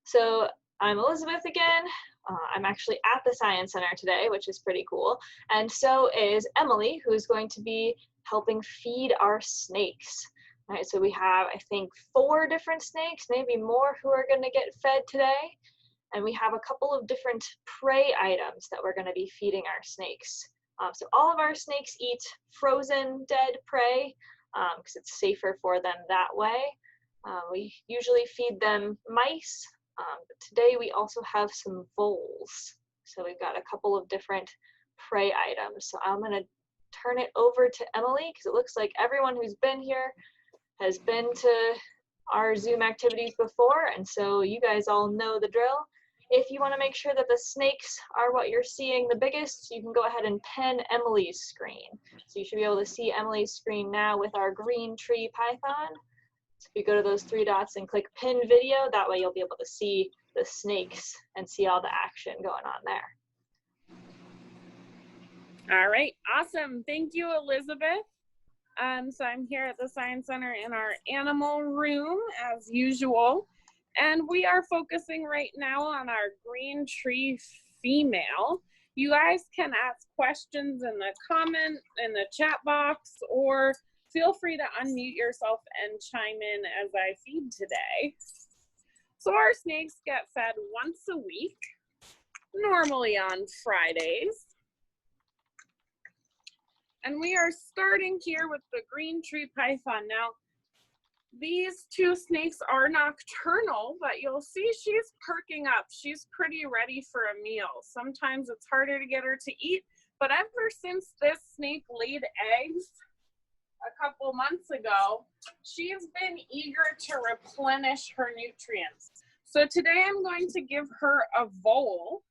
So I'm Elizabeth again. I'm actually at the Science Center today, which is pretty cool. And so is Emily, who's going to be helping feed our snakes. All right, so we have, I think, 4 different snakes, maybe more, who are going to get fed today. And we have a couple of different prey items that we're going to be feeding our snakes. So all of our snakes eat frozen dead prey because it's safer for them that way. We usually feed them mice, but today we also have some voles. So we've got a couple of different prey items. So I'm going to turn it over to Emily because it looks like everyone who's been here has been to our Zoom activities before, and so you guys all know the drill. If you want to make sure that the snakes are what you're seeing the biggest, you can go ahead and pen Emily's screen. So you should be able to see Emily's screen now with our green tree python. So if you go to those 3 dots and click pin video, that way you'll be able to see the snakes and see all the action going on there. All right, awesome. Thank you, Elizabeth. So I'm here at the Science Center in our animal room as usual. And we are focusing right now on our green tree female. You guys can ask questions in the chat box, or feel free to unmute yourself and chime in as I feed today. So our snakes get fed once a week, normally on Fridays. And we are starting here with the green tree python. Now, these 2 snakes are nocturnal, but you'll see she's perking up. She's pretty ready for a meal. Sometimes it's harder to get her to eat, but ever since this snake laid eggs a couple months ago, she's been eager to replenish her nutrients. So today I'm going to give her a vole.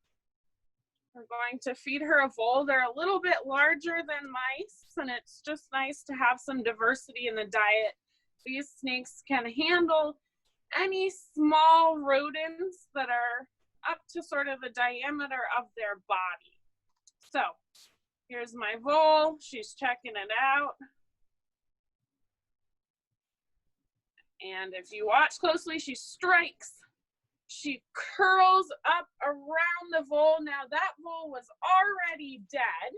We're going to feed her a vole. They're a little bit larger than mice, and it's just nice to have some diversity in the diet. These snakes can handle any small rodents that are up to sort of the diameter of their body. So here's my vole. She's checking it out. And if you watch closely, she strikes. She curls up around the vole. Now that vole was already dead,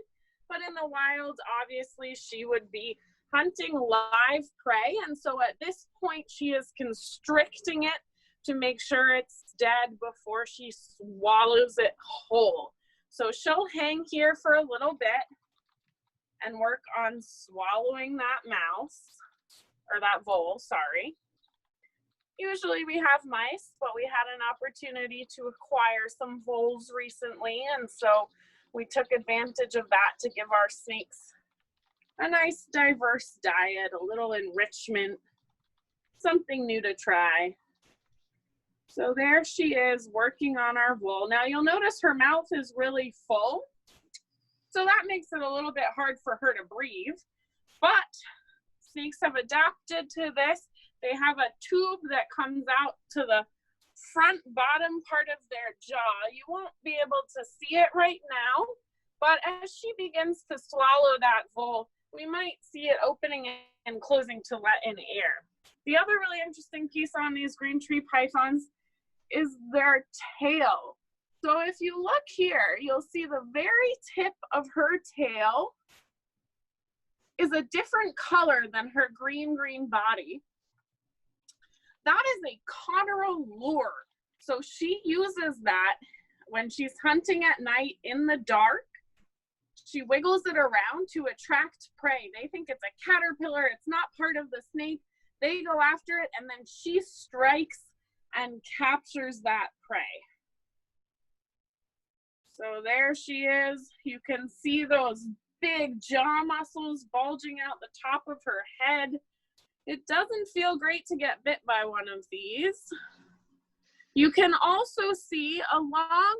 but in the wild, obviously she would be hunting live prey. And so at this point, she is constricting it to make sure it's dead before she swallows it whole. So she'll hang here for a little bit and work on swallowing that mouse, or that vole, sorry. Usually we have mice, but we had an opportunity to acquire some voles recently, and so we took advantage of that to give our snakes a nice diverse diet, a little enrichment, something new to try. So there she is working on our vole. Now you'll notice her mouth is really full, so that makes it a little bit hard for her to breathe, but snakes have adapted to this. They have a tube that comes out to the front bottom part of their jaw. You won't be able to see it right now, but as she begins to swallow that vole, we might see it opening and closing to let in air. The other really interesting piece on these green tree pythons is their tail. So if you look here, you'll see the very tip of her tail is a different color than her green body. That is a coronal lure. So she uses that when she's hunting at night in the dark. She wiggles it around to attract prey. They think it's a caterpillar. It's not part of the snake. They go after it, and then she strikes and captures that prey. So there she is. You can see those big jaw muscles bulging out the top of her head. It doesn't feel great to get bit by one of these. You can also see along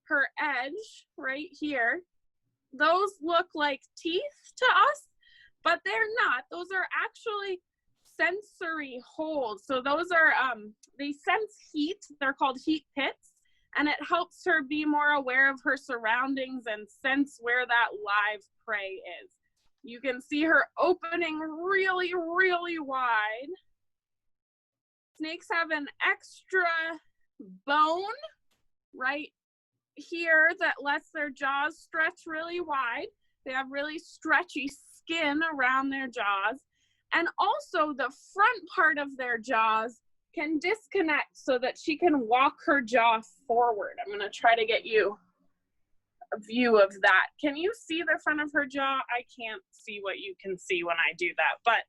her edge right here, those look like teeth to us, but they're not. Those are actually sensory holes. So those are, they sense heat. They're called heat pits, and it helps her be more aware of her surroundings and sense where that live prey is. You can see her opening really, really wide. Snakes have an extra bone right here that lets their jaws stretch really wide. They have really stretchy skin around their jaws. And also the front part of their jaws can disconnect so that she can walk her jaw forward. I'm going to try to get you a view of that. Can you see the front of her jaw? I can't see what you can see when I do that, but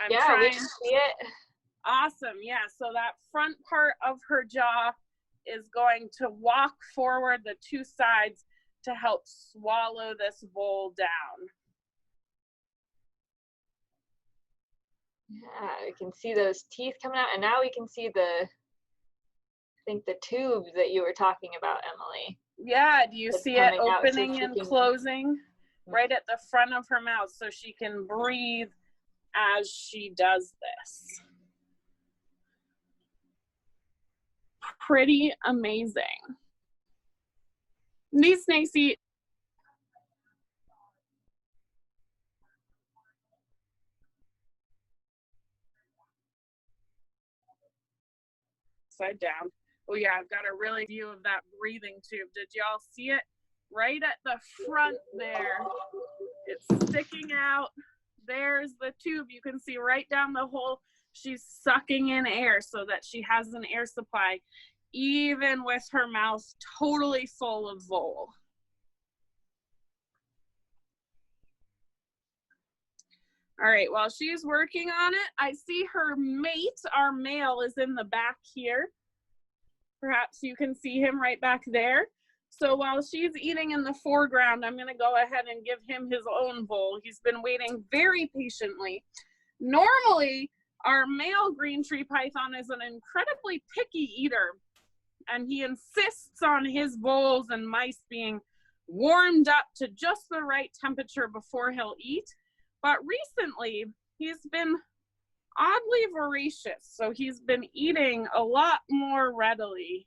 I'm trying. We can see it. Awesome. Yeah. So that front part of her jaw is going to walk forward the two sides to help swallow this vole down. Yeah, we can see those teeth coming out, and now we can see I think the tube that you were talking about, Emily. Yeah, do you see it opening and closing right at the front of her mouth so she can breathe as she does this? Pretty amazing. These snakes eat upside down. Oh yeah, I've got a really view of that breathing tube. Did y'all see it? Right at the front there. It's sticking out. There's the tube. You can see right down the hole. She's sucking in air so that she has an air supply, even with her mouth totally full of vole. All right, while she's working on it, I see her mate, our male, is in the back here. Perhaps you can see him right back there. So while she's eating in the foreground, I'm gonna go ahead and give him his own bowl. He's been waiting very patiently. Normally, our male green tree python is an incredibly picky eater, and he insists on his bowls and mice being warmed up to just the right temperature before he'll eat. But recently, he's been oddly voracious, so he's been eating a lot more readily.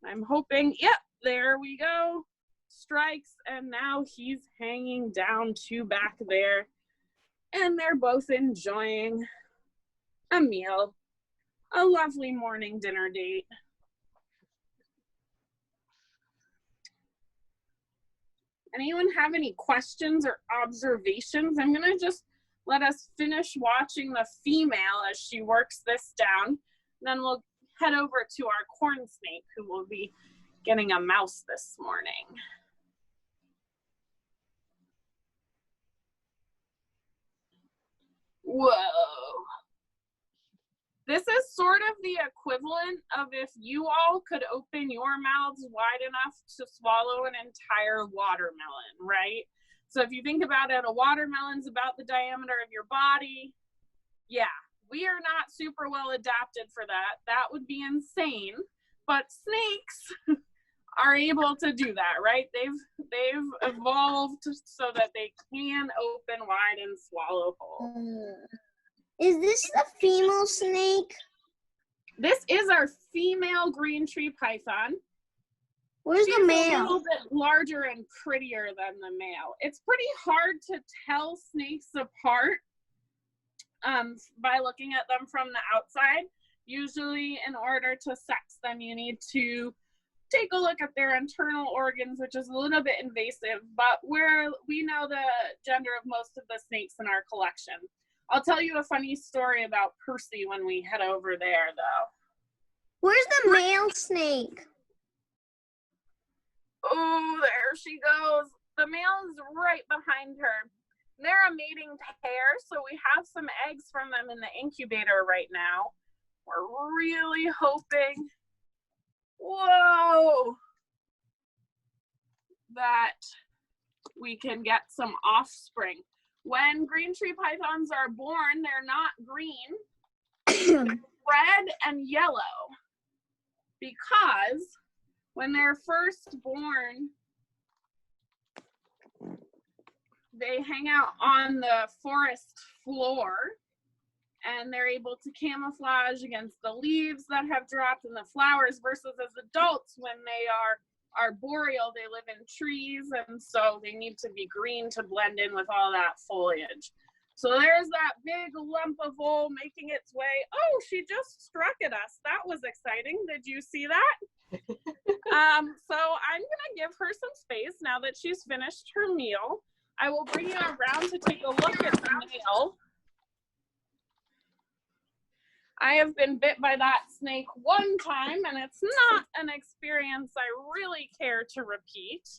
I'm hoping, yep, there we go. Strikes, and now he's hanging down two back there, and they're both enjoying a meal, a lovely morning dinner date. Anyone have any questions or observations? I'm gonna just let us finish watching the female as she works this down. Then we'll head over to our corn snake, who will be getting a mouse this morning. Whoa. This is sort of the equivalent of if you all could open your mouths wide enough to swallow an entire watermelon, right? So if you think about it, a watermelon's about the diameter of your body. Yeah, we are not super well adapted for that. That would be insane. But snakes are able to do that, right? They've evolved so that they can open wide and swallow whole. Is this the female snake? This is our female green tree python. Where's the male? She's a little bit larger and prettier than the male. It's pretty hard to tell snakes apart by looking at them from the outside. Usually, in order to sex them, you need to take a look at their internal organs, which is a little bit invasive, but we know the gender of most of the snakes in our collection. I'll tell you a funny story about Percy when we head over there, though. Where's the male snake? Oh, there she goes. The male is right behind her. They're a mating pair, so we have some eggs from them in the incubator right now. We're really hoping, whoa, that we can get some offspring. When green tree pythons are born, they're not green, red and yellow, because when they're first born, they hang out on the forest floor and they're able to camouflage against the leaves that have dropped and the flowers, versus as adults, when they are arboreal, they live in trees, and so they need to be green to blend in with all that foliage. So there's that big lump of wool making its way. Oh, she just struck at us. That was exciting. Did you see that? So I'm going to give her some space now that she's finished her meal. I will bring you around to take a look at the nail. I have been bit by that snake one time, and it's not an experience I really care to repeat.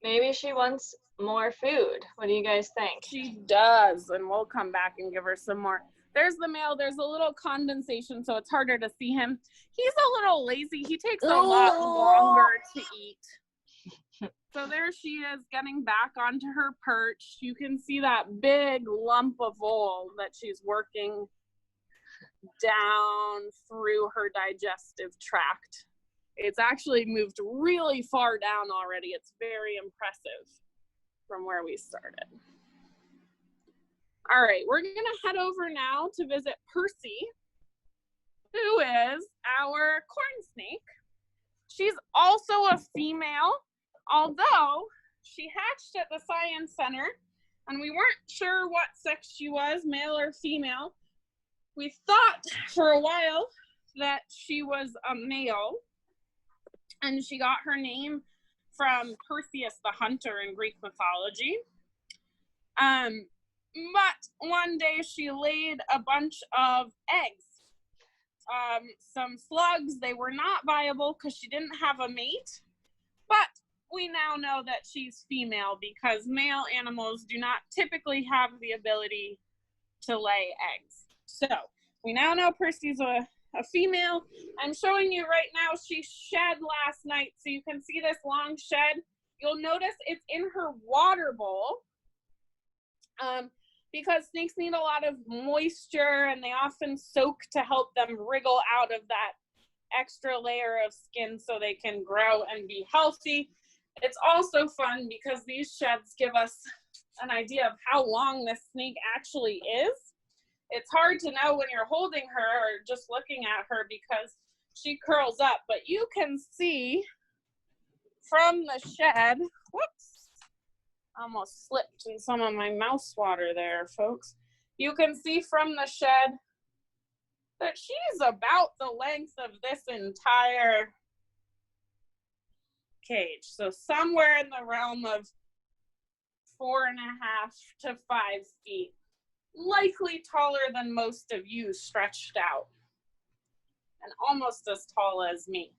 Maybe she wants more food. What do you guys think? She does, and we'll come back and give her some more. There's the male. There's a little condensation, so it's harder to see him. He's a little lazy. He takes a lot longer to eat. So there she is getting back onto her perch. You can see that big lump of wool that she's working down through her digestive tract. It's actually moved really far down already. It's very impressive from where we started. All right, we're going to head over now to visit Percy, who is our corn snake. She's also a female, although she hatched at the Science Center, and we weren't sure what sex she was, male or female. We thought for a while that she was a male, and she got her name from Perseus the hunter in Greek mythology. But one day she laid a bunch of eggs. Some slugs. They were not viable because she didn't have a mate, but we now know that she's female because male animals do not typically have the ability to lay eggs. So we now know Percy's a female. I'm showing you right now, she shed last night, so you can see this long shed. You'll notice it's in her water bowl because snakes need a lot of moisture, and they often soak to help them wriggle out of that extra layer of skin so they can grow and be healthy. It's also fun because these sheds give us an idea of how long this snake actually is. It's hard to know when you're holding her or just looking at her because she curls up, but you can see from the shed, whoops, almost slipped in some of my mouse water there, folks. You can see from the shed that she's about the length of this entire cage. So somewhere in the realm of 4.5 to 5 feet. Likely taller than most of you stretched out. And almost as tall as me.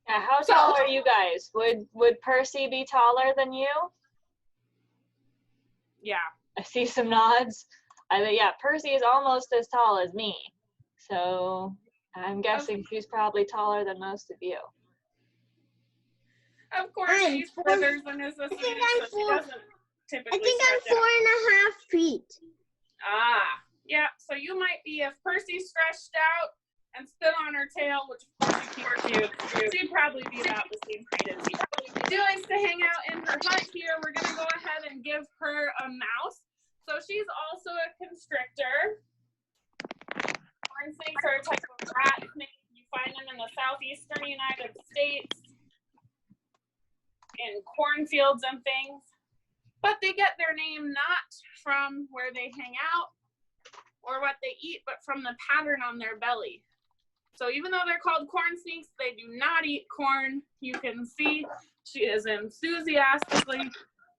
Yeah, how tall are you guys? Would Percy be taller than you? Yeah. I see some nods. Yeah, Percy is almost as tall as me. So I'm guessing she's probably taller than most of you. Of course, she's brothers and is a snake, so she doesn't typically I think I'm 4.5 feet. Ah, yeah, so you might be, if Percy stretched out and stood on her tail, which of course you can't do, she'd probably be about the same height as you. She likes to hang out in her hut here. We're going to go ahead and give her a mouse. So she's also a constrictor. Corn snakes are a type of rat snake. You find them in the southeastern United States, in cornfields and things. But they get their name not from where they hang out or what they eat, but from the pattern on their belly. So even though they're called corn snakes, they do not eat corn. You can see she is enthusiastically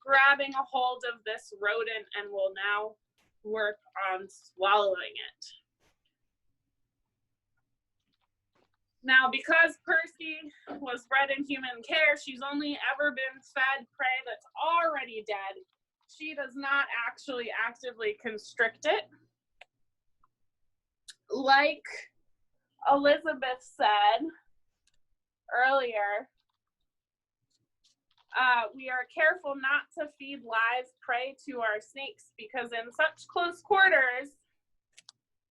grabbing a hold of this rodent and will now work on swallowing it. Now, because Percy was bred in human care, she's only ever been fed prey that's already dead. She does not actually actively constrict it. Like Elizabeth said earlier, we are careful not to feed live prey to our snakes because in such close quarters,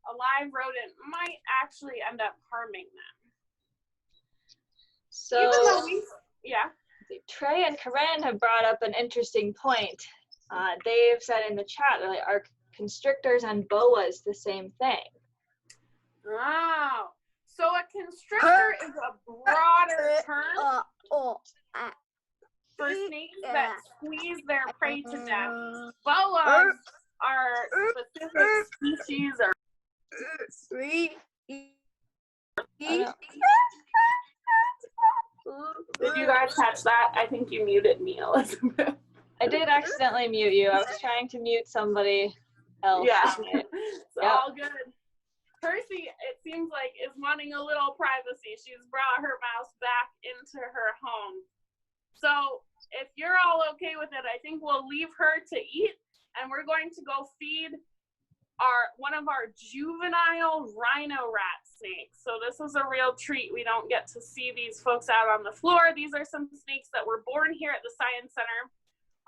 a live rodent might actually end up harming them. So, yeah. Trey and Corinne have brought up an interesting point. They've said in the chat, like, are constrictors and boas the same thing? Oh, so a constrictor is a broader term. for snakes that squeeze their prey to death. Boas are specific species or Did you guys catch that? I think you muted me, Elizabeth. I did accidentally mute you. I was trying to mute somebody else. Yeah, it's all good. Percy, it seems like, is wanting a little privacy. She's brought her mouse back into her home. So if you're all okay with it, I think we'll leave her to eat, and we're going to go feed one of our juvenile rhino rat snakes. So this is a real treat. We don't get to see these folks out on the floor. These are some snakes that were born here at the Science Center.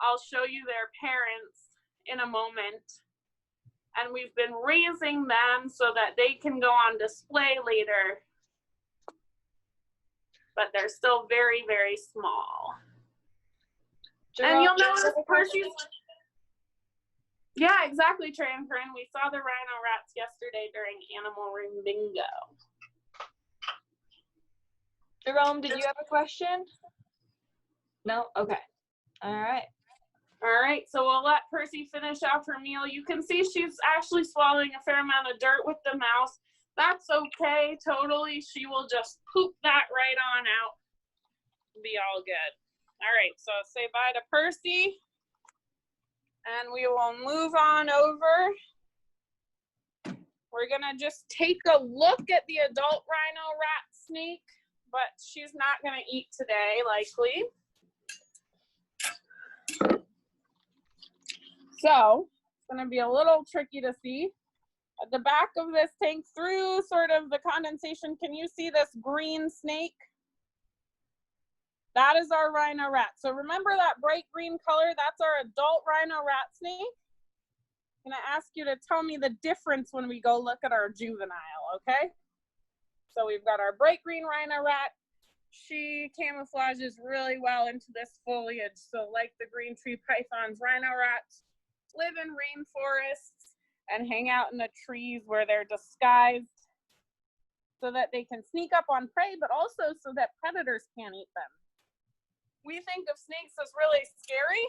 I'll show you their parents in a moment. And we've been raising them so that they can go on display later. But they're still very, very small. Jerome, and you'll notice Percy's... Yeah, exactly, Trey and Corinne. We saw the rhino rats yesterday during Animal Room Bingo. Jerome, did you have a question? No? Okay. All right. All right, so we'll let Percy finish off her meal. You can see she's actually swallowing a fair amount of dirt with the mouse. That's okay, totally. She will just poop that right on out. Be all good. All right, so say bye to Percy. And we will move on over. We're gonna just take a look at the adult rhino rat snake, but she's not gonna eat today, likely. So it's gonna be a little tricky to see. At the back of this tank, through sort of the condensation, can you see this green snake? That is our rhino rat. So remember that bright green color? That's our adult rhino rat snake. I'm gonna ask you to tell me the difference when we go look at our juvenile, okay? So we've got our bright green rhino rat. She camouflages really well into this foliage. So like the green tree pythons, rhino rats live in rainforests and hang out in the trees where they're disguised so that they can sneak up on prey, but also so that predators can't eat them. We think of snakes as really scary,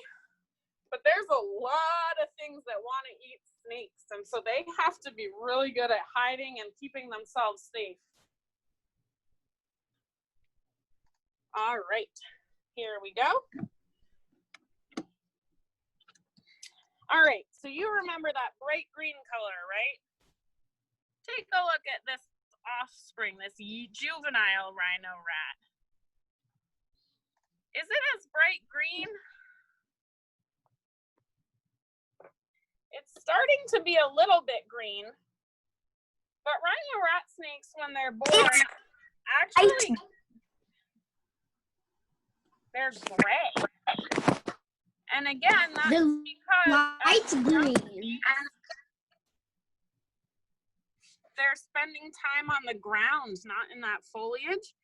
but there's a lot of things that want to eat snakes, and so they have to be really good at hiding and keeping themselves safe. All right, here we go. All right, so you remember that bright green color, right? Take a look at this offspring, this juvenile rhino rat. Is it as bright green? It's starting to be a little bit green, but rhino rat snakes, when they're born, actually, they're gray. And again, that's because light's green. They're spending time on the ground, not in that foliage.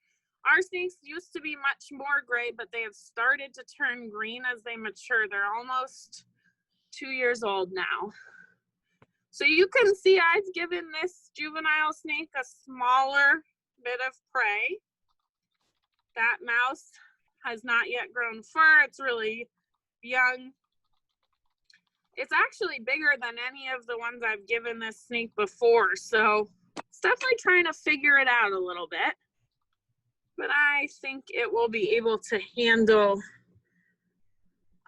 Our snakes used to be much more gray, but they have started to turn green as they mature. They're almost 2 years old now. So you can see I've given this juvenile snake a smaller bit of prey. That mouse has not yet grown fur. It's really young. It's actually bigger than any of the ones I've given this snake before. So it's definitely trying to figure it out a little bit. But I think it will be able to handle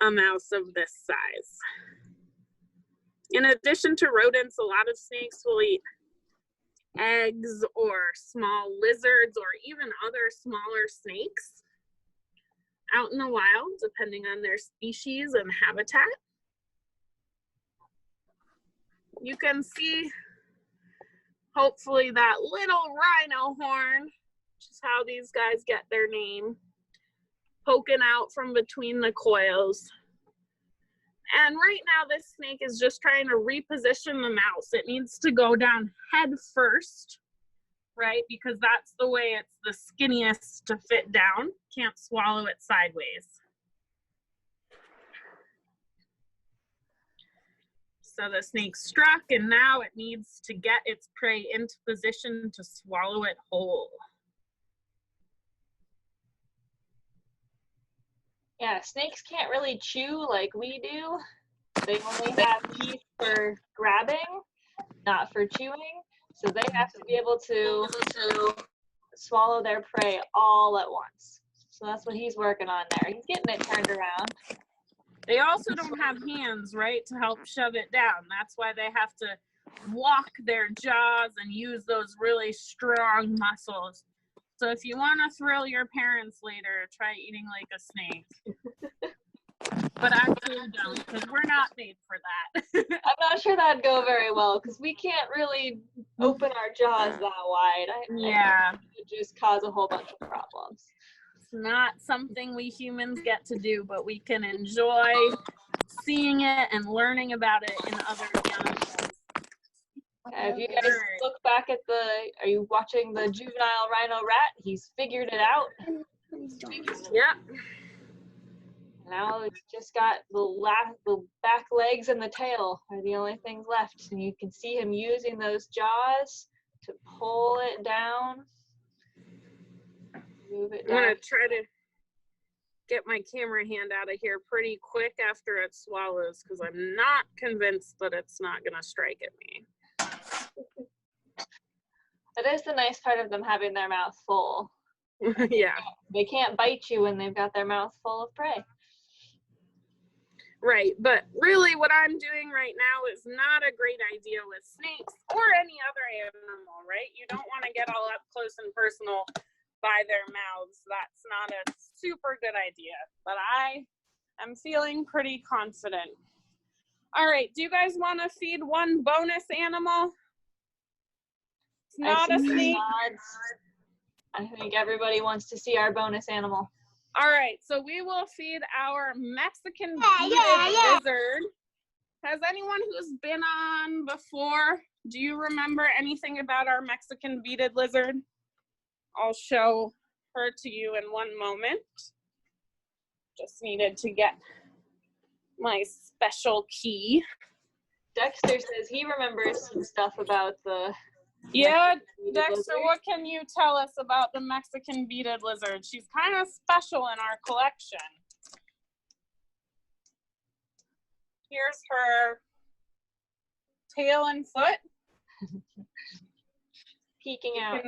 a mouse of this size. In addition to rodents, a lot of snakes will eat eggs or small lizards or even other smaller snakes out in the wild, depending on their species and habitat. You can see, hopefully, that little rhino horn, which is how these guys get their name, poking out from between the coils. And right now, this snake is just trying to reposition the mouse. It needs to go down head first, right? Because that's the way it's the skinniest to fit down. Can't swallow it sideways. So the snake struck, and now it needs to get its prey into position to swallow it whole. Yeah, snakes can't really chew like we do. They only have teeth for grabbing, not for chewing. So they have to be able to swallow their prey all at once. So that's what he's working on there. He's getting it turned around. They also don't have hands, right, to help shove it down. That's why they have to walk their jaws and use those really strong muscles. So if you want to thrill your parents later, try eating like a snake. But actually don't, because we're not made for that. I'm not sure that'd go very well because we can't really open our jaws that wide. I think it would just cause a whole bunch of problems. It's not something we humans get to do, but we can enjoy seeing it and learning about it in other animals. If you guys look back at are you watching the juvenile Rhino Rat? He's figured it out. Yeah. Now it's just got the back legs and the tail are the only things left. And you can see him using those jaws to pull it down. Move it down. I'm going to try to get my camera hand out of here pretty quick after it swallows because I'm not convinced that it's not going to strike at me. That is the nice part of them having their mouth full. Yeah. They can't bite you when they've got their mouth full of prey. Right, but really what I'm doing right now is not a great idea with snakes or any other animal, right? You don't want to get all up close and personal by their mouths. That's not a super good idea, but I am feeling pretty confident. All right, do you guys want to feed one bonus animal? It's not a snake. I think everybody wants to see our bonus animal. All right, so we will feed our Mexican beaded lizard. Has anyone who's been on before, do you remember anything about our Mexican beaded lizard? I'll show her to you in one moment. Just needed to get my special key. Dexter says he remembers some stuff about the... Yeah, Dexter, what can you tell us about the Mexican beaded lizard? She's kind of special in our collection. Here's her tail and foot. Peeking out.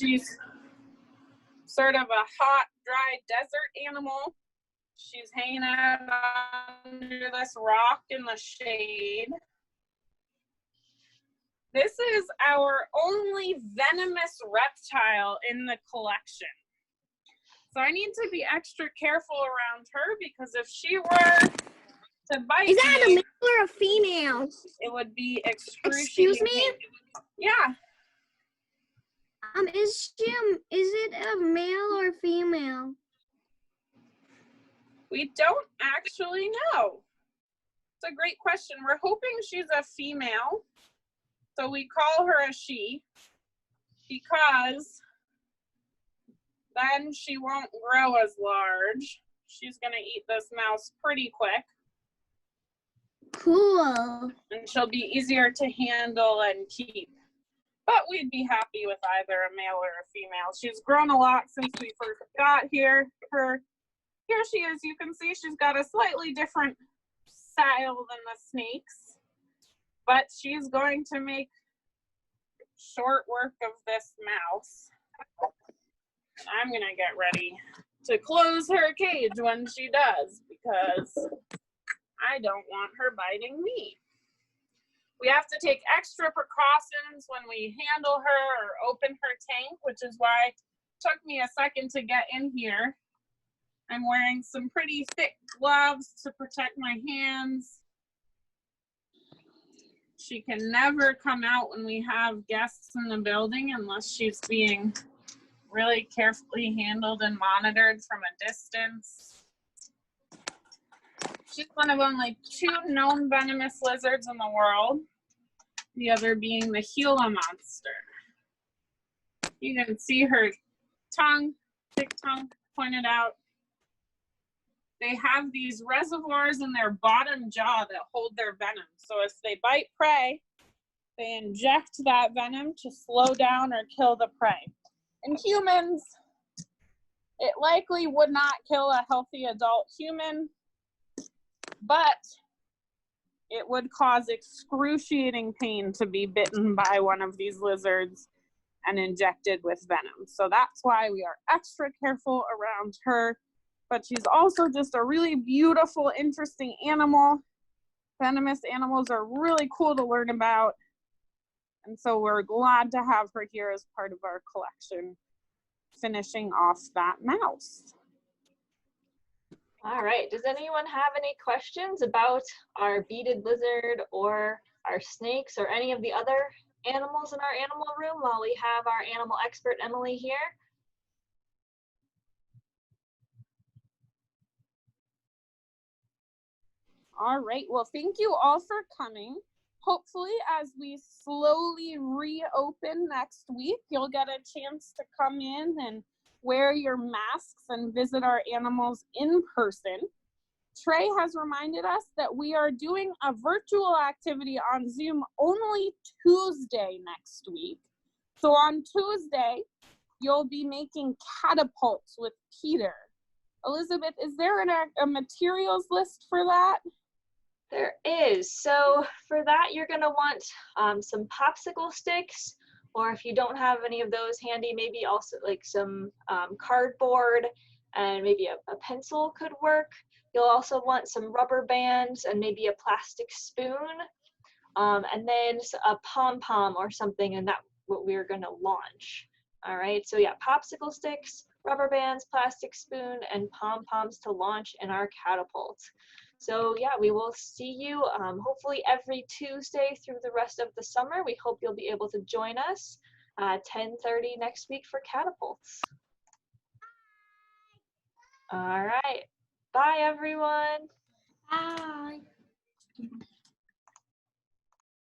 She's sort of a hot, dry desert animal. She's hanging out under this rock in the shade. This is our only venomous reptile in the collection. So I need to be extra careful around her because if she were to bite Is that me, a male or a female? it would be excruciating. Excuse me? Yeah. Is it a male or female? We don't actually know. It's a great question. We're hoping she's a female. So we call her a she because then she won't grow as large. She's going to eat this mouse pretty quick. Cool. And she'll be easier to handle and keep. But we'd be happy with either a male or a female. She's grown a lot since we first got here. Here she is. You can see she's got a slightly different style than the snakes. But she's going to make short work of this mouse. I'm going to get ready to close her cage when she does because I don't want her biting me. We have to take extra precautions when we handle her or open her tank, which is why it took me a second to get in here. I'm wearing some pretty thick gloves to protect my hands. She can never come out when we have guests in the building unless she's being really carefully handled and monitored from a distance. She's one of only 2 known venomous lizards in the world, the other being the Gila monster. You can see her tongue, thick tongue pointed out. They have these reservoirs in their bottom jaw that hold their venom. So if they bite prey, they inject that venom to slow down or kill the prey. In humans, It likely would not kill a healthy adult human, but it would cause excruciating pain to be bitten by one of these lizards and injected with venom. So that's why we are extra careful around her. But she's also just a really beautiful, interesting animal. Venomous animals are really cool to learn about. And so we're glad to have her here as part of our collection, finishing off that mouse. All right, does anyone have any questions about our beaded lizard or our snakes or any of the other animals in our animal room while we have our animal expert Emily here? All right, well, thank you all for coming. Hopefully, as we slowly reopen next week, you'll get a chance to come in and wear your masks and visit our animals in person. Trey has reminded us that we are doing a virtual activity on Zoom only Tuesday next week. So on Tuesday, you'll be making catapults with Peter. Elizabeth, is there a materials list for that? There is. So for that, you're going to want some popsicle sticks, or if you don't have any of those handy, maybe also like some cardboard and maybe a pencil could work. You'll also want some rubber bands and maybe a plastic spoon, and then a pom-pom or something, and that's what we're going to launch. All right, so yeah, popsicle sticks, rubber bands, plastic spoon, and pom-poms to launch in our catapult. So yeah, we will see you hopefully every Tuesday through the rest of the summer. We hope you'll be able to join us at 10:30 next week for catapults. All right, bye everyone. Bye.